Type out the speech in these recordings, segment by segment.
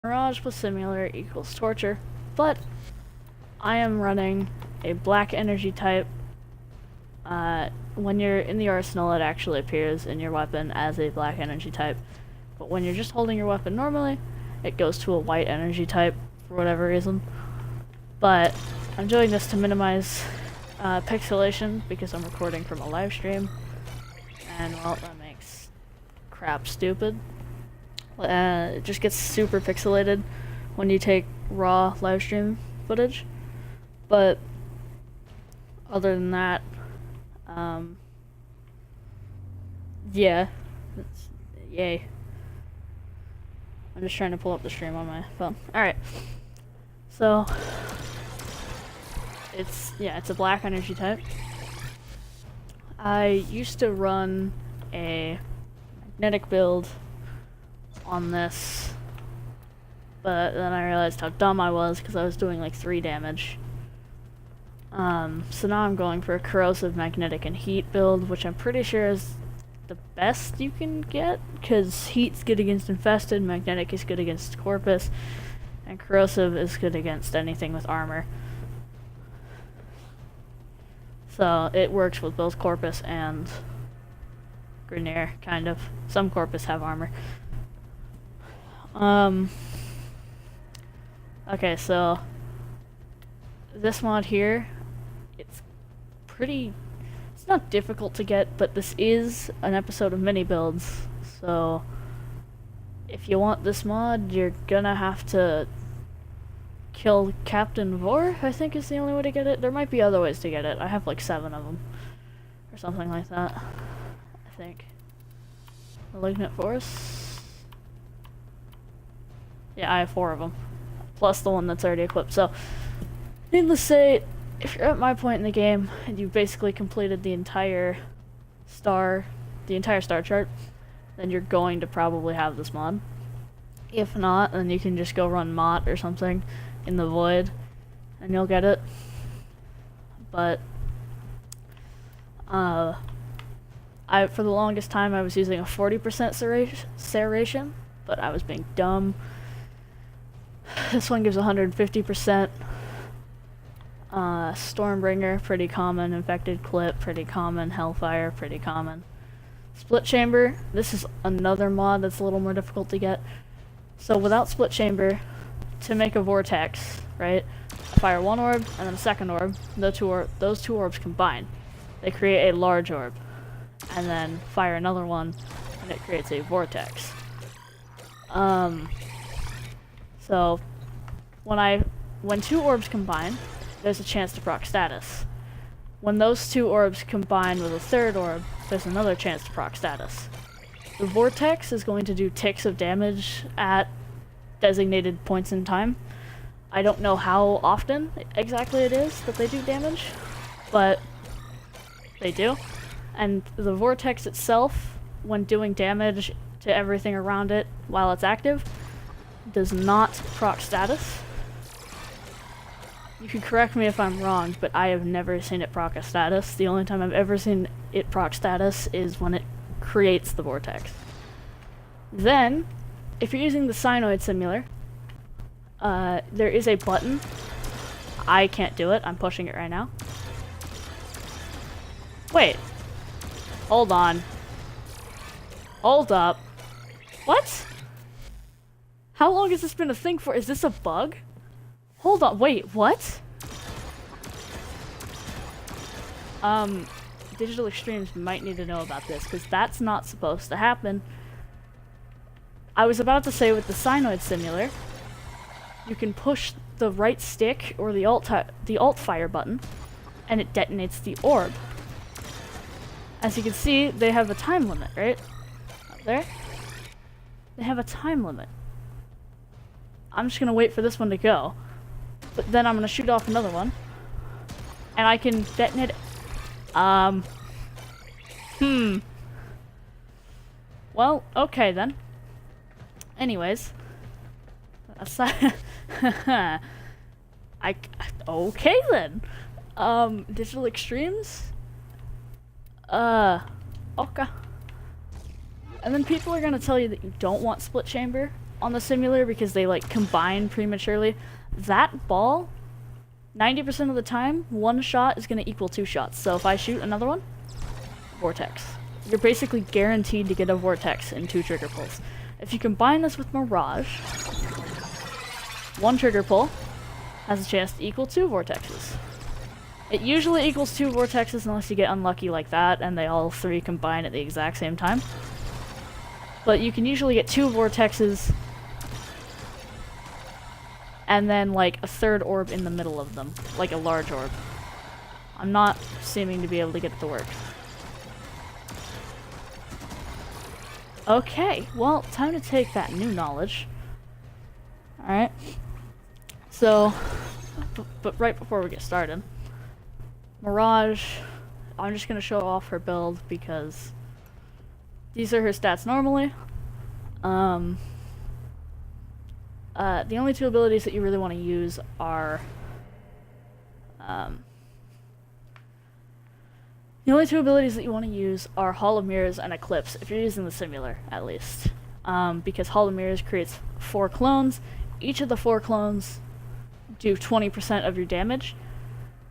Mirage plus Simulor equals torture, but I am running a black energy type. When you're in the arsenal, it actually appears in your weapon as a black energy type, but when you're just holding your weapon normally, it goes to a white energy type for whatever reason. But I'm doing this to minimize pixelation because I'm recording from a live stream, and well, that makes crap stupid. It just gets super pixelated when you take raw live stream footage, but other than that, yeah, yay. I'm just trying to pull up the stream on my phone. Alright, so it's a black energy type. I used to run a magnetic build on this, but then I realized how dumb I was because I was doing like 3 damage. So now I'm going for a corrosive, magnetic, and heat build, which I'm pretty sure is the best you can get, because heat's good against infested, magnetic is good against corpus, and corrosive is good against anything with armor. So it works with both corpus and Grineer, kind of. Some corpus have armor. Okay, so this mod here, it's not difficult to get, but this is an episode of mini builds, so if you want this mod, you're gonna have to kill Captain Vor, I think is the only way to get it. There might be other ways to get it. I have like 7 of them, or something like that, I think. Malignant Force? Yeah, I have 4 of them, plus the one that's already equipped, so needless to say, if you're at my point in the game and you've basically completed the entire star chart, then you're going to probably have this mod. If not, then you can just go run Mott or something in the void and you'll get it. But for the longest time I was using a 40% serration, but I was being dumb. This one gives 150%. Stormbringer, pretty common. Infected Clip, pretty common. Hellfire, pretty common. Split Chamber, this is another mod that's a little more difficult to get. So without Split Chamber, to make a vortex, right, I fire one orb and then a second orb. Those two orbs combine. They create a large orb. And then fire another one and it creates a vortex. So when 2 orbs combine, there's a chance to proc status. When those 2 orbs combine with a 3rd orb, there's another chance to proc status. The vortex is going to do ticks of damage at designated points in time. I don't know how often exactly it is that they do damage, but they do. And the vortex itself, when doing damage to everything around it while it's active, does not proc status. You can correct me if I'm wrong, but I have never seen it proc a status. The only time I've ever seen it proc status is when it creates the vortex. Then, if you're using the Cyanoid Simulor, there is a button. I can't do it. I'm pushing it right now. Wait. Hold on. Hold up. What? How long has this been a thing for? Is this a bug? Hold on, wait, what? Digital Extremes might need to know about this, because that's not supposed to happen. I was about to say with the Cyanoid Simulor, you can push the right stick or the alt fire button, and it detonates the orb. As you can see, they have a time limit, right? Up there? They have a time limit. I'm just gonna wait for this one to go. But then I'm gonna shoot off another one. And I can detonate it. Well, okay then. Anyways. Aside okay then. Digital Extremes? Okay. And then people are gonna tell you that you don't want Split Chamber, on the Simulor because they like combine prematurely. That ball, 90% of the time, one shot is going to equal 2 shots. So if I shoot another one, vortex. You're basically guaranteed to get a vortex in 2 trigger pulls. If you combine this with Mirage, 1 trigger pull has a chance to equal 2 vortexes. It usually equals 2 vortexes unless you get unlucky like that and they all 3 combine at the exact same time. But you can usually get 2 vortexes and then like a 3rd orb in the middle of them, like a large orb. I'm not seeming to be able to get it to work. Okay, well, time to take that new knowledge. Alright. So, but right before we get started, Mirage, I'm just going to show off her build because these are her stats normally. The only 2 abilities that you really want to use are Hall of Mirrors and Eclipse, if you're using the Simulor, at least. Because Hall of Mirrors creates 4 clones. Each of the 4 clones do 20% of your damage.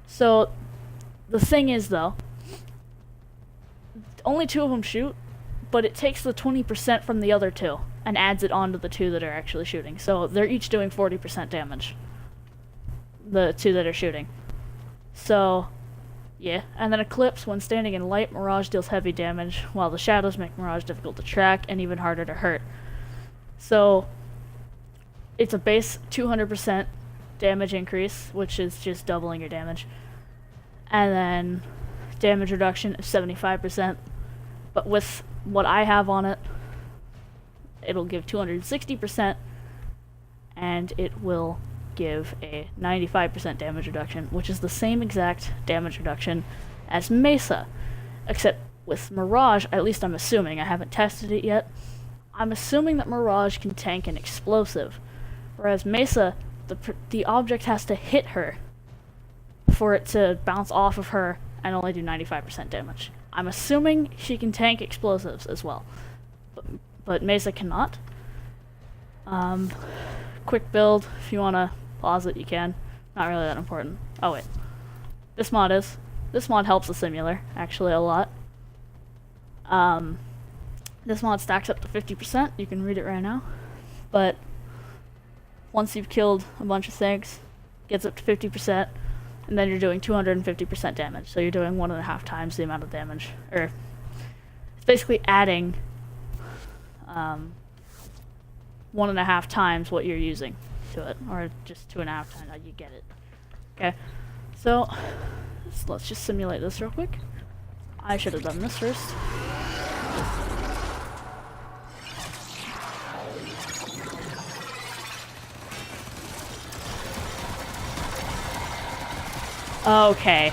So, the thing is, though, only 2 of them shoot, but it takes the 20% from the other 2 and adds it onto the 2 that are actually shooting. So, they're each doing 40% damage. The 2 that are shooting. So, yeah, and then Eclipse, when standing in light, Mirage deals heavy damage, while the shadows make Mirage difficult to track and even harder to hurt. So, it's a base 200% damage increase, which is just doubling your damage. And then damage reduction of 75%. But with what I have on it, it'll give 260%, and it will give a 95% damage reduction, which is the same exact damage reduction as Mesa, except with Mirage, at least I'm assuming, I haven't tested it yet, I'm assuming that Mirage can tank an explosive, whereas Mesa, the object has to hit her for it to bounce off of her and only do 95% damage. I'm assuming she can tank explosives as well, but Mesa cannot. Quick build, if you want to pause it, you can. Not really that important. Oh wait. This mod helps the Simulor, actually, a lot. This mod stacks up to 50%, you can read it right now. But once you've killed a bunch of things, it gets up to 50%, and then you're doing 250% damage. So you're doing 1.5 times the amount of damage. Or, it's basically adding 1.5 times what you're using to it, or just 2.5 times. You get it. Okay, so let's just simulate this real quick. I should have done this first. Okay.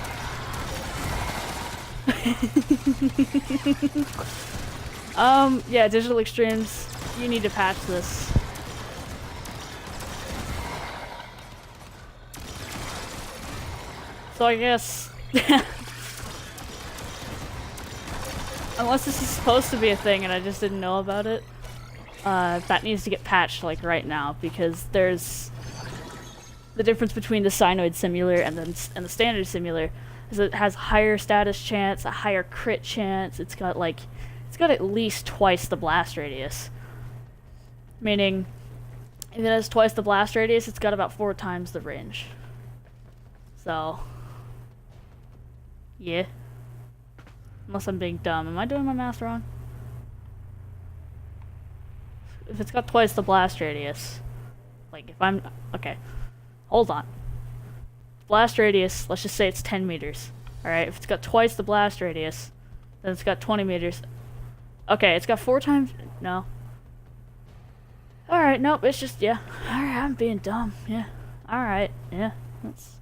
Yeah, Digital Extremes, you need to patch this. So I guess, unless this is supposed to be a thing and I just didn't know about it, that needs to get patched like right now, because there's the difference between the Cyanoid Simulor and the standard Simulor is it has higher status chance, a higher crit chance. It's got at least twice the blast radius. Meaning, if it has twice the blast radius, it's got about 4 times the range. So, yeah. Unless I'm being dumb. Am I doing my math wrong? If it's got twice the blast radius, like if I'm, okay, hold on. Blast radius, let's just say it's 10 meters. Alright, if it's got twice the blast radius, then it's got 20 meters. Okay, it's got 4 times, no. Alright, nope, it's just, yeah. Alright, I'm being dumb, yeah. Alright, yeah, that's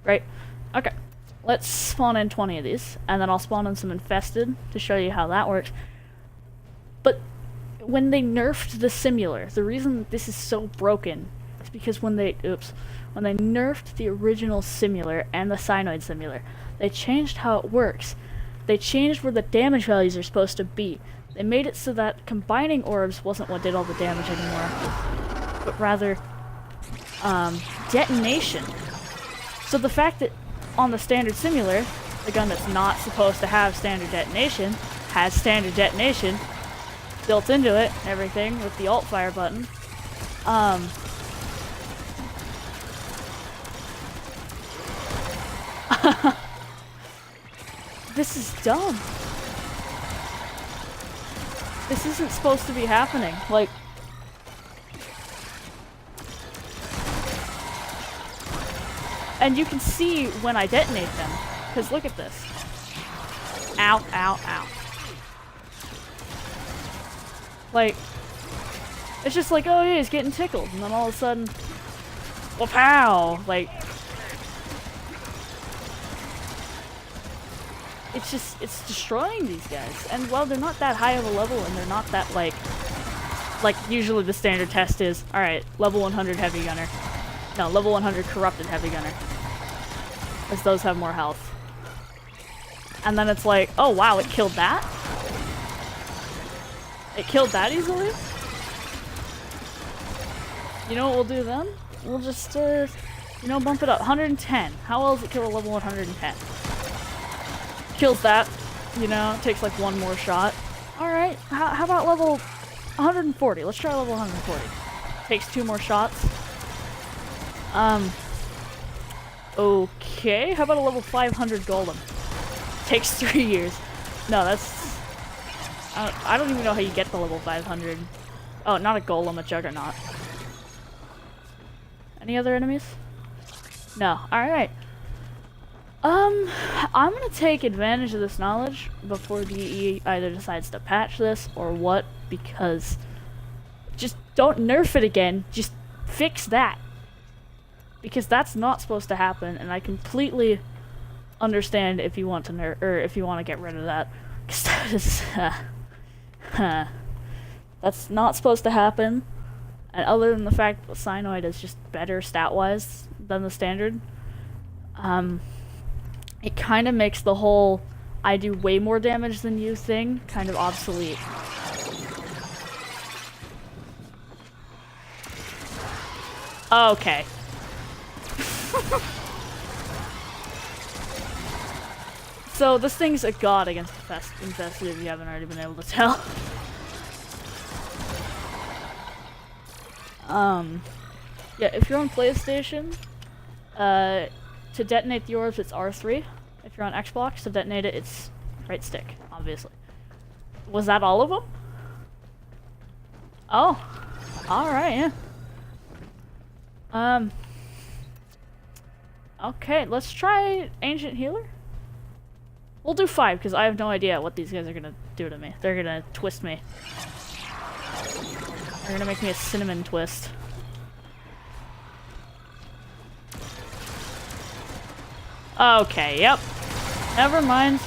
great. Okay, let's spawn in 20 of these, and then I'll spawn in some infested to show you how that works. But when they nerfed the Simulor, the reason this is so broken is because when they nerfed the original Simulor and the Cyanoid Simulor, they changed how it works. They changed where the damage values are supposed to be. They made it so that combining orbs wasn't what did all the damage anymore, but rather detonation. So the fact that on the standard Simulor, the gun that's not supposed to have standard detonation has standard detonation built into it, everything with the alt fire button. This is dumb. This isn't supposed to be happening. Like, and you can see when I detonate them, because look at this. Ow, ow, ow. Like, it's just like, oh yeah, he's getting tickled, and then all of a sudden, well, pow! Like, it's just, it's destroying these guys. And while they're not that high of a level, and they're not that, like usually the standard test is, alright, level 100 heavy gunner. No, level 100 corrupted heavy gunner. As those have more health. And then it's like, oh wow, it killed that? It killed that easily? You know what we'll do then? We'll just, you know, bump it up. 110. How well does it kill a level 110? Kills that, you know, takes like one more shot. Alright, how about level 140? Let's try level 140. Takes 2 more shots. Okay, how about a level 500 golem? Takes 3 years. No, that's... I don't even know how you get the level 500. Oh, not a golem, a juggernaut. Any other enemies? No. Alright. I'm gonna take advantage of this knowledge before DE either decides to patch this or what, because just don't nerf it again, just fix that. Because that's not supposed to happen, and I completely understand if you want to nerf, or if you want to get rid of that. 'Cause that is, that's not supposed to happen. And other than the fact that Cyanoid is just better stat-wise than the standard, it kind of makes the whole I do way more damage than you thing kind of obsolete. Okay. So this thing's a god against infested if you haven't already been able to tell. Yeah, if you're on PlayStation, to detonate the orbs, it's R3. If you're on Xbox, to detonate it, it's right stick, obviously. Was that all of them? Oh. Alright, yeah. Okay, let's try Ancient Healer. We'll do 5, because I have no idea what these guys are gonna do to me. They're gonna twist me. They're gonna make me a cinnamon twist. Okay, yep. Never mind.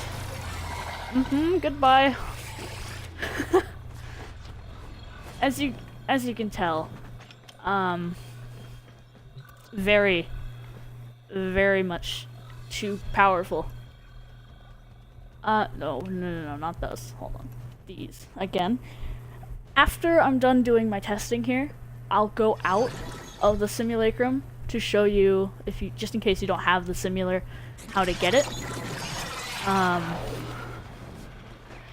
Goodbye. As you can tell, very much too powerful. No, not those. Hold on. These. Again. After I'm done doing my testing here, I'll go out of the simulacrum to show you, if you, just in case you don't have the Simulor, how to get it.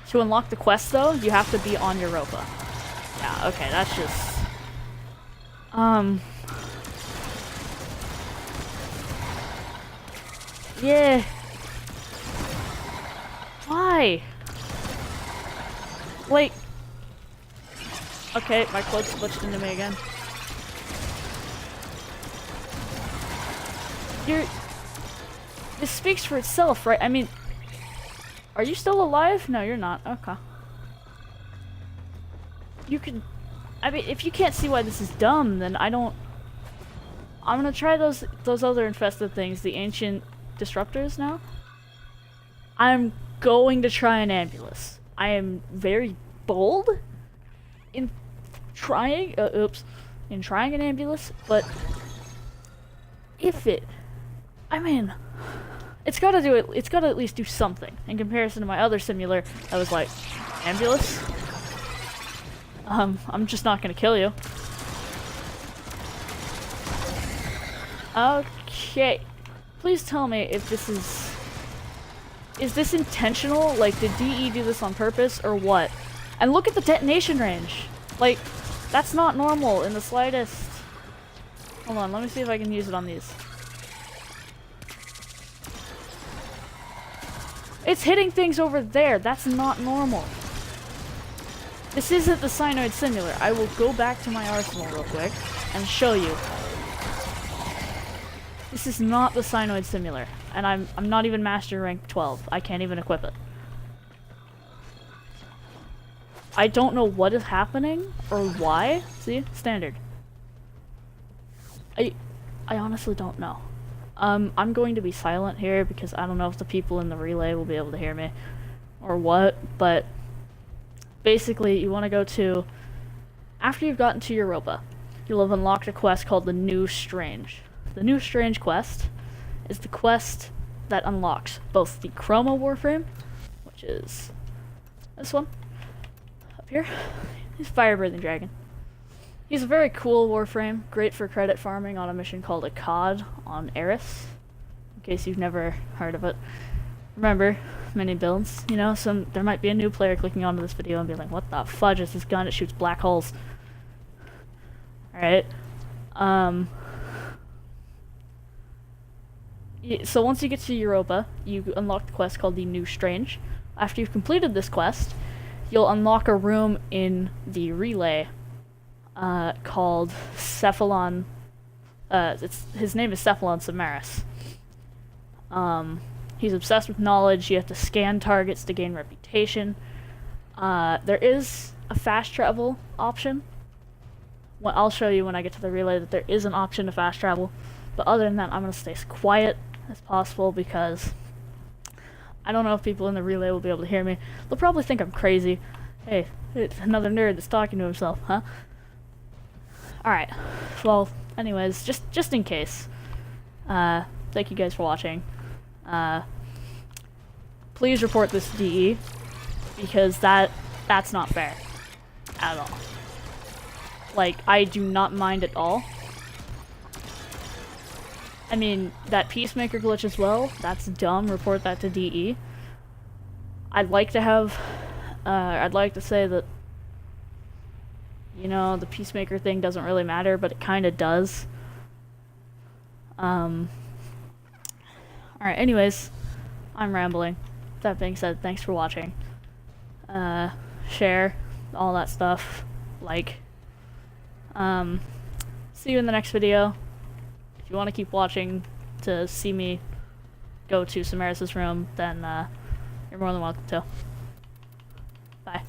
To unlock the quest though, you have to be on Europa. Yeah, okay, that's just... Yeah. Why? Like... Okay, my cloak glitched into me again. This speaks for itself, right? I mean... Are you still alive? No, you're not. Okay. You can... I mean, if you can't see why this is dumb, then I don't... I'm gonna try those other infested things, the ancient disruptors now. I'm going to try an ambulance. I am very bold in trying... in trying an ambulance, but... If it... I mean... It's gotta do it. It's gotta at least do something in comparison to my other Simulor that was like, ambulance? I'm just not gonna kill you. Okay. Please tell me if this is... Is this intentional? Like, did DE do this on purpose, or what? And look at the detonation range! Like, that's not normal in the slightest. Hold on, let me see if I can use it on these. It's hitting things over there. That's not normal. This isn't the Cyanoid Simulor. I will go back to my arsenal real quick and show you. This is not the Cyanoid Simulor. And I'm not even Master Rank 12. I can't even equip it. I don't know what is happening or why. See? Standard. I honestly don't know. I'm going to be silent here because I don't know if the people in the relay will be able to hear me or what, but basically you want to go to, after you've gotten to Europa, you'll have unlocked a quest called the New Strange. The New Strange quest is the quest that unlocks both the Chroma Warframe, which is this one, up here. He's a fire-breathing dragon. He's a very cool Warframe, great for credit farming on a mission called a COD on Eris, in case you've never heard of it. Remember, many builds, you know, there might be a new player clicking onto this video and be like, what the fudge is this gun? It shoots black holes. Alright. So once you get to Europa, you unlock the quest called the New Strange. After you've completed this quest, you'll unlock a room in the relay called Cephalon. His name is Cephalon Samaris. He's obsessed with knowledge. You have to scan targets to gain reputation. There is a fast travel option. Well, I'll show you when I get to the relay that there is an option to fast travel. But other than that, I'm going to stay as quiet as possible because I don't know if people in the relay will be able to hear me. They'll probably think I'm crazy. Hey, it's another nerd that's talking to himself, huh? Alright. Well, anyways, just in case. Thank you guys for watching. Please report this DE because that's not fair at all. Like, I do not mind at all. I mean, that Peacemaker glitch as well, that's dumb. Report that to DE. I'd like to say that, you know, the Peacemaker thing doesn't really matter, but it kind of does. Alright, anyways, I'm rambling. That being said, thanks for watching. Share, all that stuff. Like. See you in the next video. If you want to keep watching to see me go to Samaris' room, then you're more than welcome to. Bye.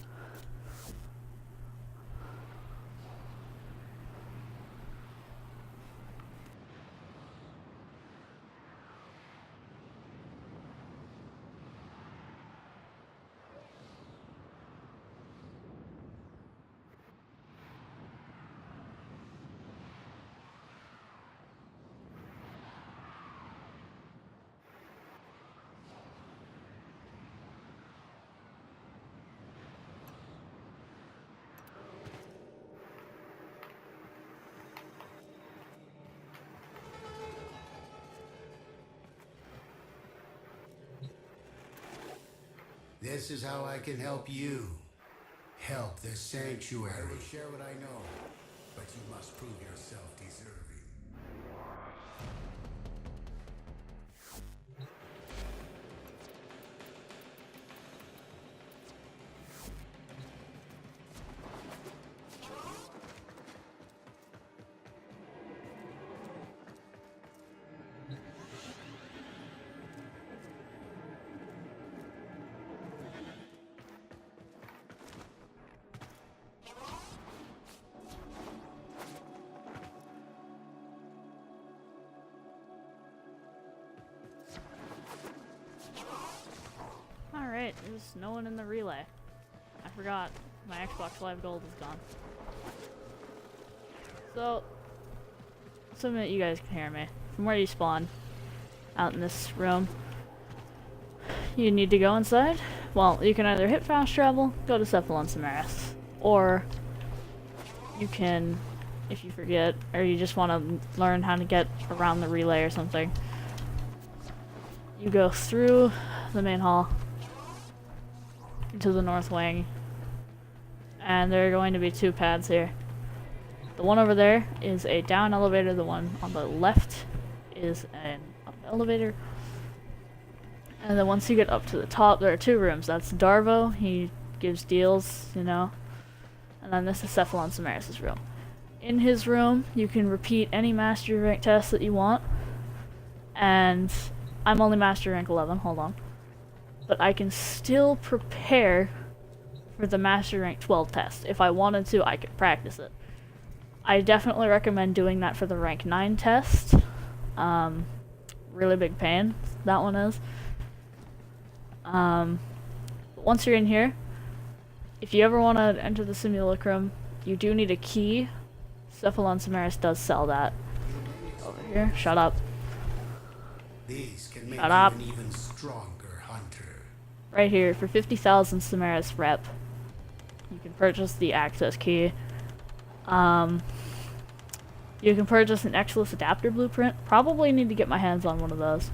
This is how I can help you. Help the sanctuary. I will share what I know, but you must prove yourself deserving. Alright, there's no one in the relay. I forgot, my Xbox Live Gold is gone. So, you guys can hear me. From where you spawn, out in this room, you need to go inside. Well, you can either hit fast travel, go to Cephalon Samaris, or you can, if you forget, or you just want to learn how to get around the relay or something, you go through the main hall into the north wing, and there are going to be 2 pads here. The one over there is a down elevator, the one on the left is an up elevator. And then once you get up to the top, there are 2 rooms. That's Darvo, he gives deals, you know. And then this is Cephalon Samaris' room. In his room, you can repeat any mastery rank test that you want. And I'm only mastery rank 11, hold on. But I can still prepare for the mastery rank 12 test. If I wanted to, I could practice it. I definitely recommend doing that for the rank 9 test. Really big pain, that one is. Once you're in here, if you ever want to enter the simulacrum, you do need a key. Cephalon Samaris does sell that. Over here, shut up. These can make Shut up. you an even stronger hunter. Right here, for 50,000 Samaris rep, you can purchase the access key. You can purchase an Exilus adapter blueprint. Probably need to get my hands on one of those.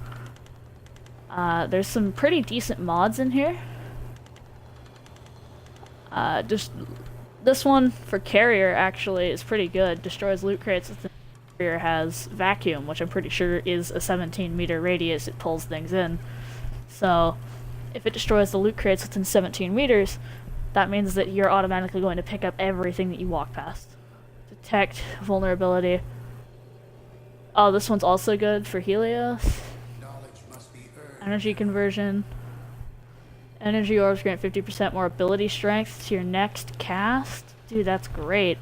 There's some pretty decent mods in here. Just this one for carrier actually is pretty good. Destroys loot crates. The carrier has vacuum, which I'm pretty sure is a 17-meter radius it pulls things in. So if it destroys the loot crates within 17 meters, that means that you're automatically going to pick up everything that you walk past. Detect vulnerability. Oh, this one's also good for Helios. Knowledge must be earned. Energy conversion. Energy orbs grant 50% more ability strength to your next cast. Dude, that's great.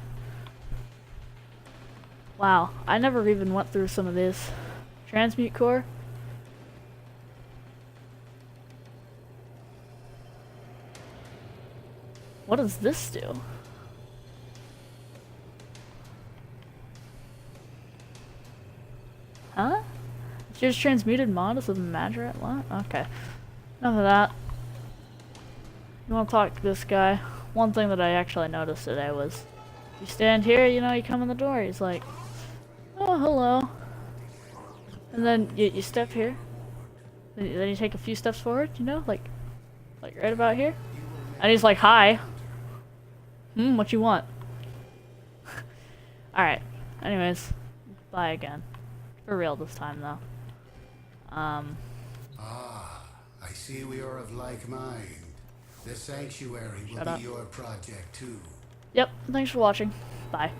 Wow, I never even went through some of this. Transmute core. What does this do? Huh? It's just transmuted modus of Madrat? What? Okay. Enough of that. You want to talk to this guy? One thing that I actually noticed today was, you stand here, you know, you come in the door, he's like, oh, hello. And then you step here. Then you take a few steps forward, you know, like right about here. And he's like, hi. What you want? Alright. Anyways, bye again. For real this time, though. Ah, I see we are of like mind. The sanctuary will Shut up. be your project too. Yep, thanks for watching. Bye.